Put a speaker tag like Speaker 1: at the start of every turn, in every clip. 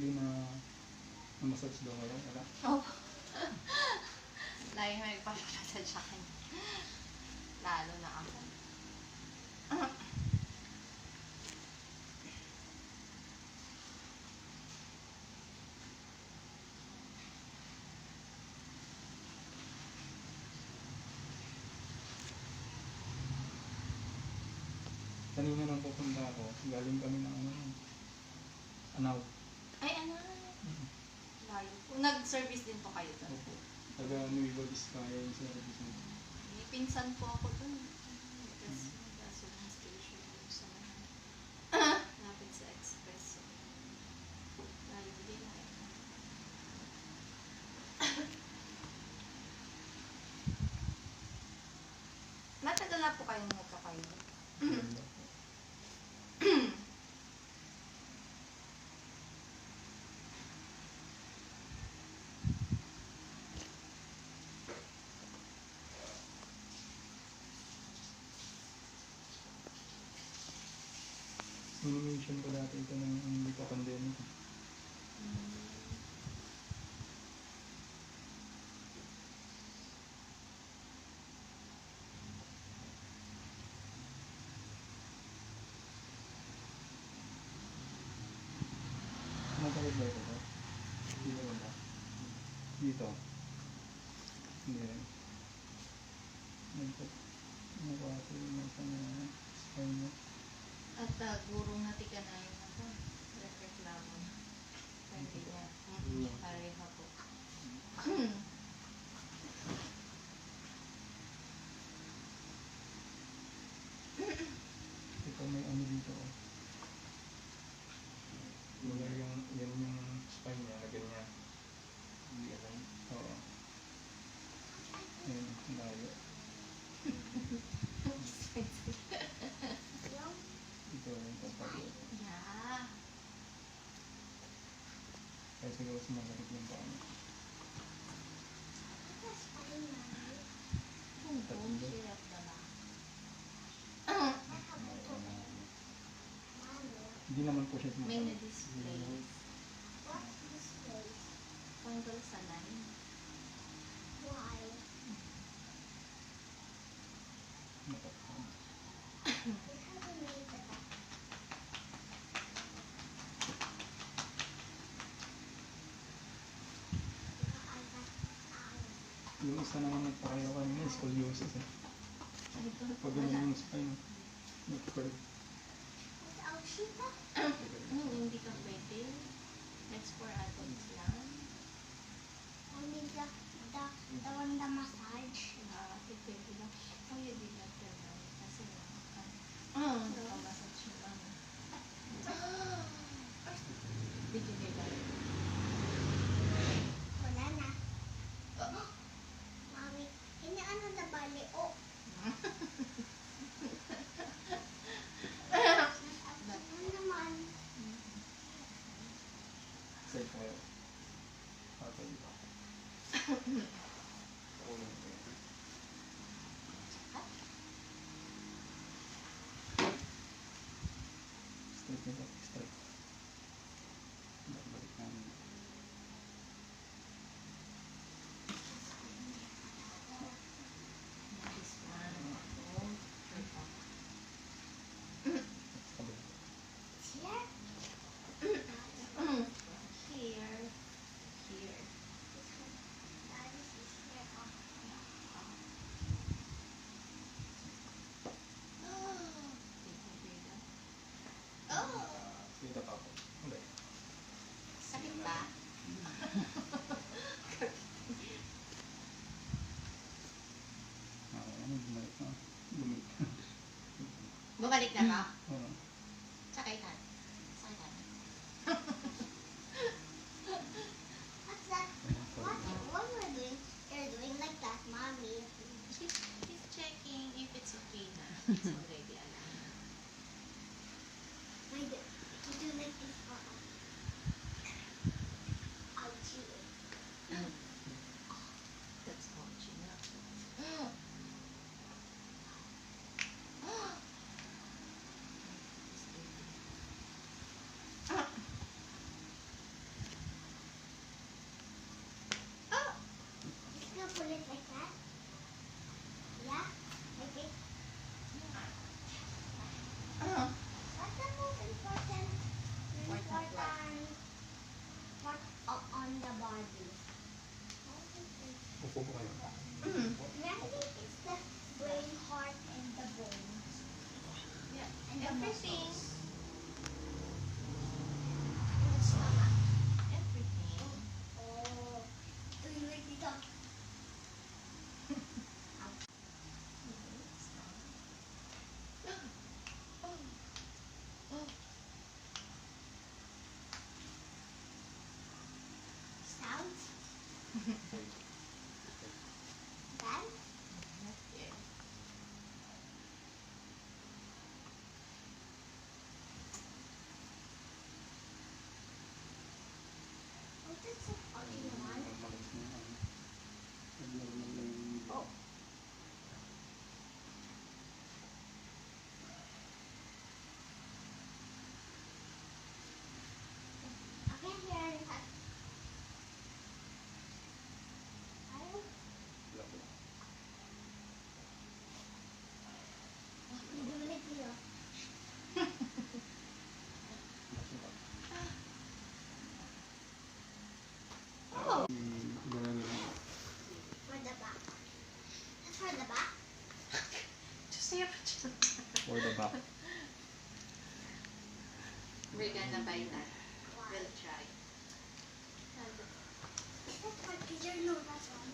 Speaker 1: weekly na massage daw kayo? Wala?
Speaker 2: Oh. Lagi may nagpapasad sa akin. Lalo na ako.
Speaker 1: Kanina nang pupunta ako, galing kami ng Anaw.
Speaker 2: Ay, ano? Layo po. Nag-service din po kayo doon?
Speaker 1: Opo. Taga Nueva Vizcaya yung service mo.
Speaker 2: May pinsan po ako doon. Kasi gasoline station doon sa lapit sa Expresso. Layo din ay. Matagal na po kayong nagkakayo?
Speaker 1: Mini-mention ko dati ito ng hindi pa pandemic. Matagal ba ito? Dito ba? Dito? Hindi rin. Nagpapakasi yung sa spine mo.
Speaker 2: At gurong natika na yun ako. Reklamo na. Hindi niya. Pareha po.
Speaker 1: Ito may ano dito. Yan yung spine niya na ganyan. Hindi alam. Oo. Yan, layo. Ito yung kapag.
Speaker 2: Yeah.
Speaker 1: Kaya siguro sumasakit yung paa niya.
Speaker 2: Boom, sirap na lang.
Speaker 1: Hindi naman po siya sumasakit.
Speaker 2: May na-display. Tanggal sa line.
Speaker 1: Yung isa naman nagpakayo kanina, scoliosis eh. Pag ganyan yung spine, nag-curve.
Speaker 2: Hindi ka pwede. That's for adults lang.
Speaker 3: The one the massage.
Speaker 2: Pwede lang. Oh, yun din lang pwede. Kasi lang. Nakamasage mo lang. Video nila.
Speaker 3: Wala na. Mami, ini ano na bali? Oh. Ano naman?
Speaker 1: Side kayo. Pata dito. Straight nito. Straight. Balik namin.
Speaker 2: This one.
Speaker 1: Kabila.
Speaker 3: Here?
Speaker 2: Here. Here.
Speaker 3: That is here.
Speaker 1: Dito pa ako. Hindi.
Speaker 2: Sakit ba?
Speaker 1: Ano, bumalik na. Bumalik.
Speaker 2: Bumalik na ba?
Speaker 1: Oo.
Speaker 2: Sakay ka. Sakay ka.
Speaker 3: What's that? What we're doing? You're doing like that, mommy.
Speaker 2: He's checking if it's okay na. It's already alive.
Speaker 3: You do like this. Ouchie.
Speaker 2: That's how she knows. Everything.
Speaker 3: Stomach.
Speaker 2: Everything.
Speaker 3: Oh. Doing like dito. Sounds. Bad.
Speaker 2: Yeah.
Speaker 3: Oh, that's so funny naman.
Speaker 1: Malis na yung ano. Abnormal na yung
Speaker 3: Oh. I can't hear that. Ayaw. Hindi mo nito.
Speaker 2: Oh.
Speaker 1: Ganun lang.
Speaker 3: For the back. That's for the back?
Speaker 2: Just say it.
Speaker 1: For the back.
Speaker 2: We're gonna buy that.
Speaker 3: Why?
Speaker 2: We'll try.
Speaker 3: That's for teacher. No, that's one.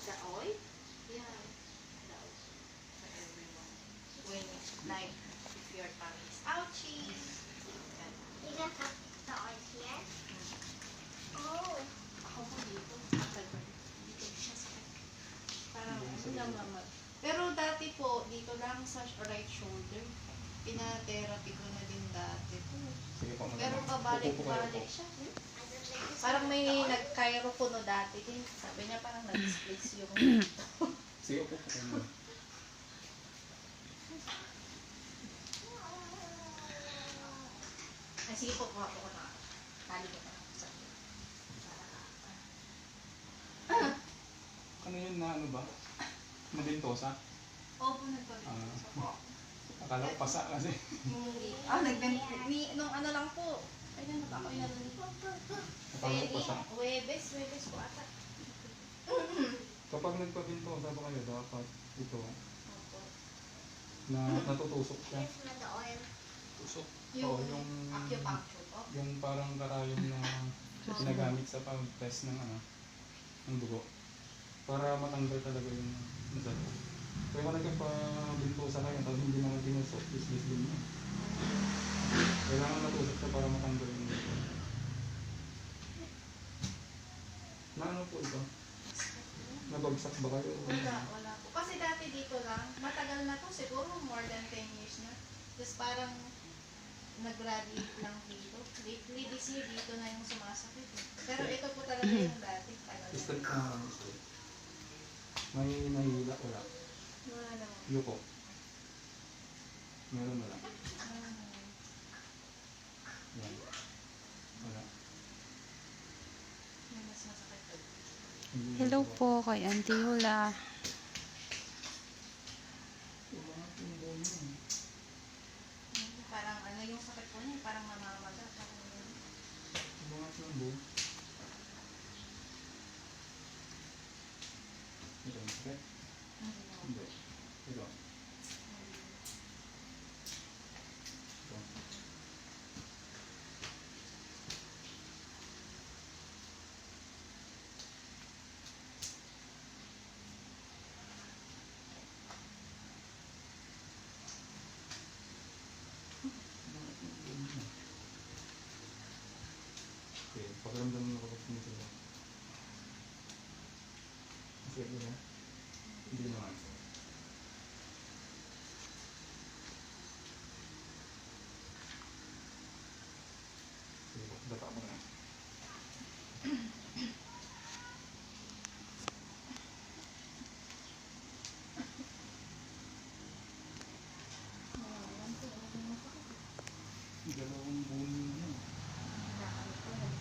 Speaker 2: The oil? Yeah. The oil. For everyone. When, like, if your tummy is ouchy.
Speaker 3: You can put the oil here. Oh.
Speaker 2: Ako po dito. Dito siya sa parang ano lang naman. Pero dati po, dito lang sa right shoulder. Pina-therapy ko na din dati po.
Speaker 1: Sige po.
Speaker 2: Pero
Speaker 1: Upo po kayo,
Speaker 2: pabalik-balik
Speaker 1: upo.
Speaker 2: siya.
Speaker 3: I don't like this.
Speaker 2: Parang may nag-Cairo kuno dati din. Sabi niya parang nag-displace yung
Speaker 1: Sige, upo po kayo.
Speaker 2: Ay, sige po, kuha po ko na. Tali ko na.
Speaker 1: Ano yun na ano ba? Madentosa?
Speaker 2: Opo, nagpabalik po.
Speaker 1: Akala ko pasa kasi.
Speaker 2: Nung ano lang po. Ay, ano ba ako yung narinig?
Speaker 1: Akala ko pasa.
Speaker 2: Webes po ata.
Speaker 1: Kapag nagpabintosa ba kayo, dapat ito,
Speaker 2: Opo.
Speaker 1: na natutusok siya.
Speaker 3: Here's not the oil.
Speaker 1: Tusok?
Speaker 2: Yung
Speaker 1: Oo, yung,
Speaker 2: acupuncture po.
Speaker 1: yung parang karayom na ginagamit sa pag-test ng ano, ng dugo. Para matanggal talaga yung nasalo. Kaya kung nagpabintosa kayo, tapos hindi naman tinusok, is din yun. Kailangan natusok siya para matanggal yung dugo. Na ano po ito? Nabagsak ba kayo?
Speaker 2: Wala po. Kasi dati dito lang, matagal na to, siguro more than 10 years na. Tapos parang nag-radiate lang dito. Lately this year, dito na yung sumasakit. Eh. Pero ito po talaga yung dati. Tagal na.
Speaker 1: Straight na straight. May nahihila wala.
Speaker 2: Wala naman.
Speaker 1: Yuko. Meron wala. Yan. Wala.
Speaker 2: May mas masakit po.
Speaker 1: Hindi
Speaker 4: Hello
Speaker 1: na-
Speaker 4: po kay Auntie Hula.
Speaker 1: Yung mga tumbo yun.
Speaker 2: Parang ano yung sakit po niya, parang namamaga. Parang yun.
Speaker 1: Yung mga tumbo. Ito ang sakit.
Speaker 2: Hindi naman.
Speaker 1: Hindi. Ito. Ito. Mga tumbo yun. Okay, pakiramdam mo kapag sila. Masakit nila? Hindi naman. Sige, data mo na. Dalawang buwan yun.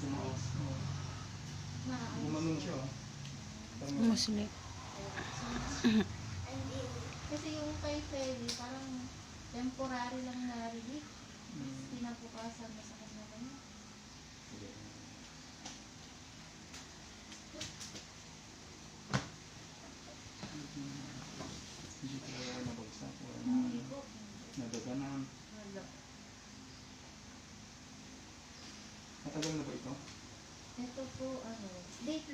Speaker 1: Tumaas. Gumanon siya. Parang-
Speaker 4: Musli.
Speaker 3: And then,
Speaker 2: Kasi yung kay Feli, parang temporary lang na relief.
Speaker 1: Mm.
Speaker 2: Pinapukasan masakit na kanya.
Speaker 1: Sige. Hindi ko nabagsak. Wala na.
Speaker 2: Hindi po.
Speaker 1: Nadaganan.
Speaker 2: Wala.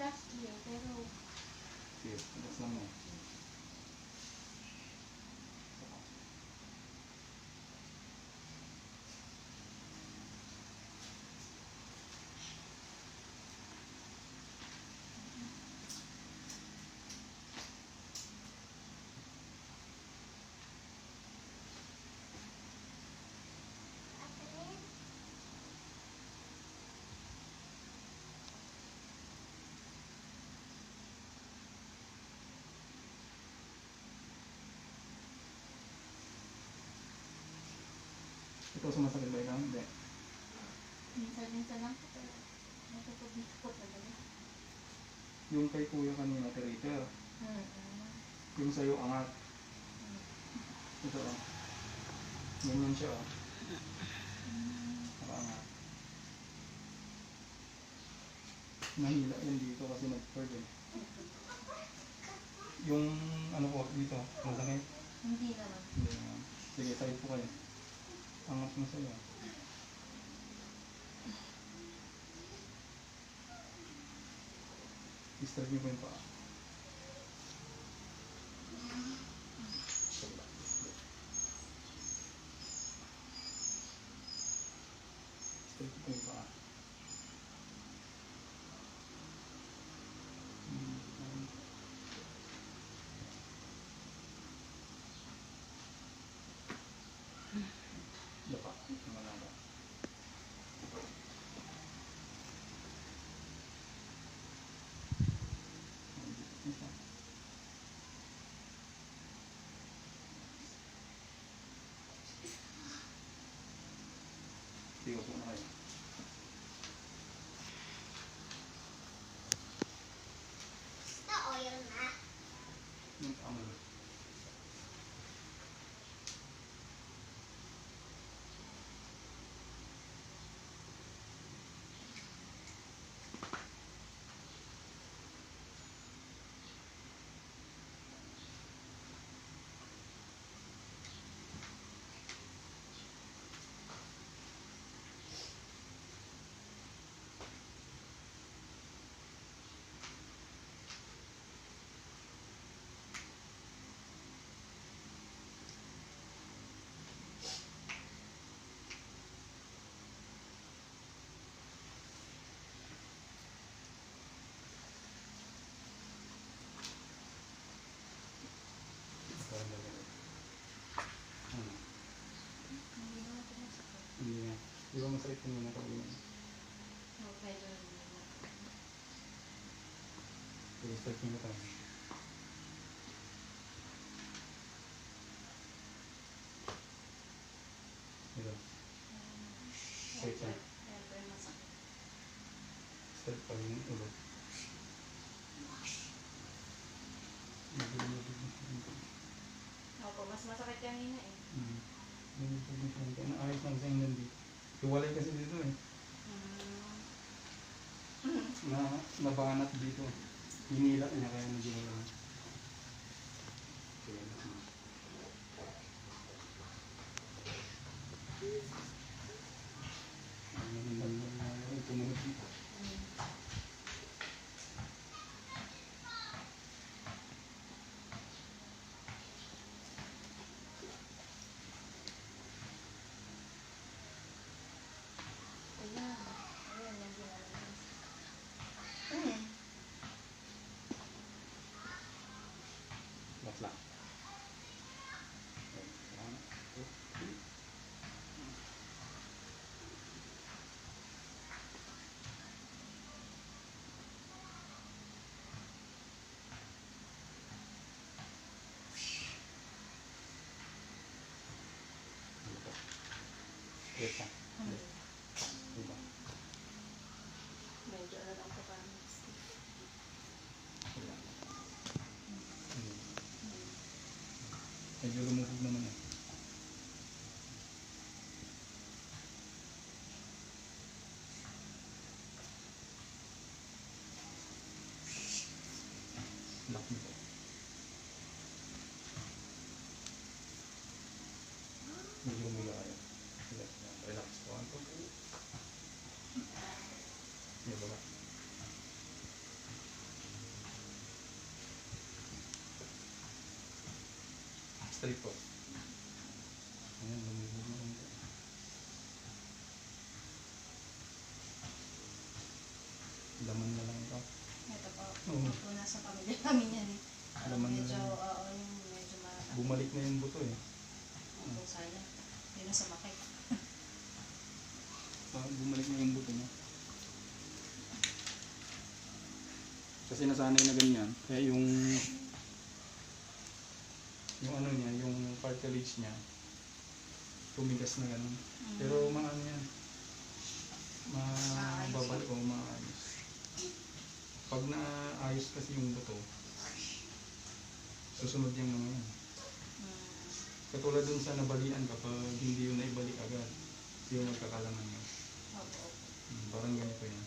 Speaker 2: last year, pero
Speaker 1: Sige, relax lang mo. Ito sumasakit ba ikaw? Hindi.
Speaker 2: minsan-minsan lang po, pero natutubig ko talaga.
Speaker 1: Yung kay kuya kanina, operator. Yung sa'yo, angat. Ito oh. Ganyan siya oh. Nakaangat. Nahila yan dito kasi nag-curve eh. Yung ano po dito, masakit.
Speaker 2: Hindi naman.
Speaker 1: Hindi naman. Sige, side po kayo. Angat mo sa'yo. I-stretch niyo po yung paa. Stretch po yung paa. Dapa. Malaba. Isa. Tigo po na kayo.
Speaker 3: The oil na.
Speaker 1: Yung paa mo.
Speaker 2: Hindi naman po masakit.
Speaker 1: Hindi na. Di ba masakit yung mga nakaulan?
Speaker 2: Medyo hindi naman.
Speaker 1: Sige, stretch niyo na tayo. Ito. Stretch yan.
Speaker 2: Siyempre masakit.
Speaker 1: Stretch pa yung ulo.
Speaker 2: Opo, mas masakit kanina eh.
Speaker 1: Ayos lang sa inyo dito. Iwalay kasi dito eh. Nabanat dito. Hinila niya kaya nag-iwalay. Sige, alas mo. Tumunog dito.
Speaker 2: Ayan. Ayan yung ginagawa.
Speaker 1: Relax lang. Wait lang. Diba?
Speaker 2: Medyo ano lang po parang stiff.
Speaker 1: Medyo lumubog naman eh. Lock mo po. Medyo humiga kayo. Relax lang. Relax po. Ano po? Yan ba ba? Straight po. Ayan, lumibog na konti. Laman na lang ito.
Speaker 2: Ito po.
Speaker 1: Oo.
Speaker 2: Ito po nasa pamilya namin yan eh.
Speaker 1: Laman na
Speaker 2: Medyo,
Speaker 1: lang.
Speaker 2: oo, yung medyo malaki.
Speaker 1: Bumalik na yung buto eh.
Speaker 2: Ito sana. Hindi na sumakit.
Speaker 1: Bumalik na yung buto niya. Kasi nasanay na ganyan. Kaya yung ano niya, yung cartilage niya, tumigas na ganun. Pero mga ano yan, mababalik o maayos. Pag naayos kasi yung buto, susunod yung mga yan. Katulad dun sa nabalian kapag hindi yun naibalik agad, yung magkakalangan yun.
Speaker 2: Opo.
Speaker 1: Parang ganito yan.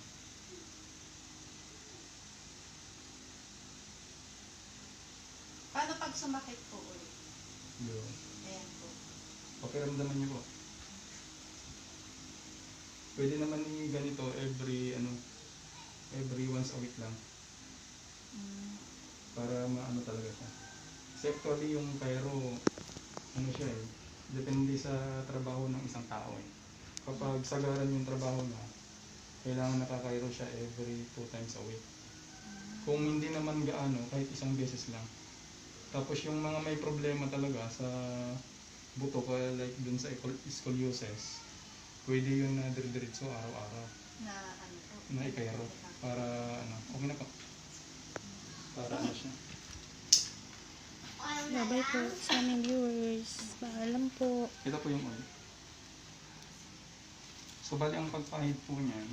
Speaker 2: Paano pag sumakit po ulit?
Speaker 1: Yun.
Speaker 2: Ayan po.
Speaker 1: Pakiramdaman niyo po. Pwede naman ni ganito every once a week lang. Para maano talaga siya. Kasi actually yung Cairo, ano siya eh, depende sa trabaho ng isang tao eh. Kapag sagaran yung trabaho niya, kailangan nakakairo siya every 2 times a week. Kung hindi naman gaano, kahit isang beses lang. Tapos yung mga may problema talaga sa buto, kaya like dun sa scoliosis, pwede yun na dire-diretso araw-araw
Speaker 2: Na ano po?
Speaker 1: na ikairo. Para ano, okay na po. Para ano siya.
Speaker 3: Oil na
Speaker 4: Bye-bye po
Speaker 3: lang.
Speaker 4: sa aming viewers. Paalam po.
Speaker 1: Ito po yung oil. So bali ang pagpahid po niyan,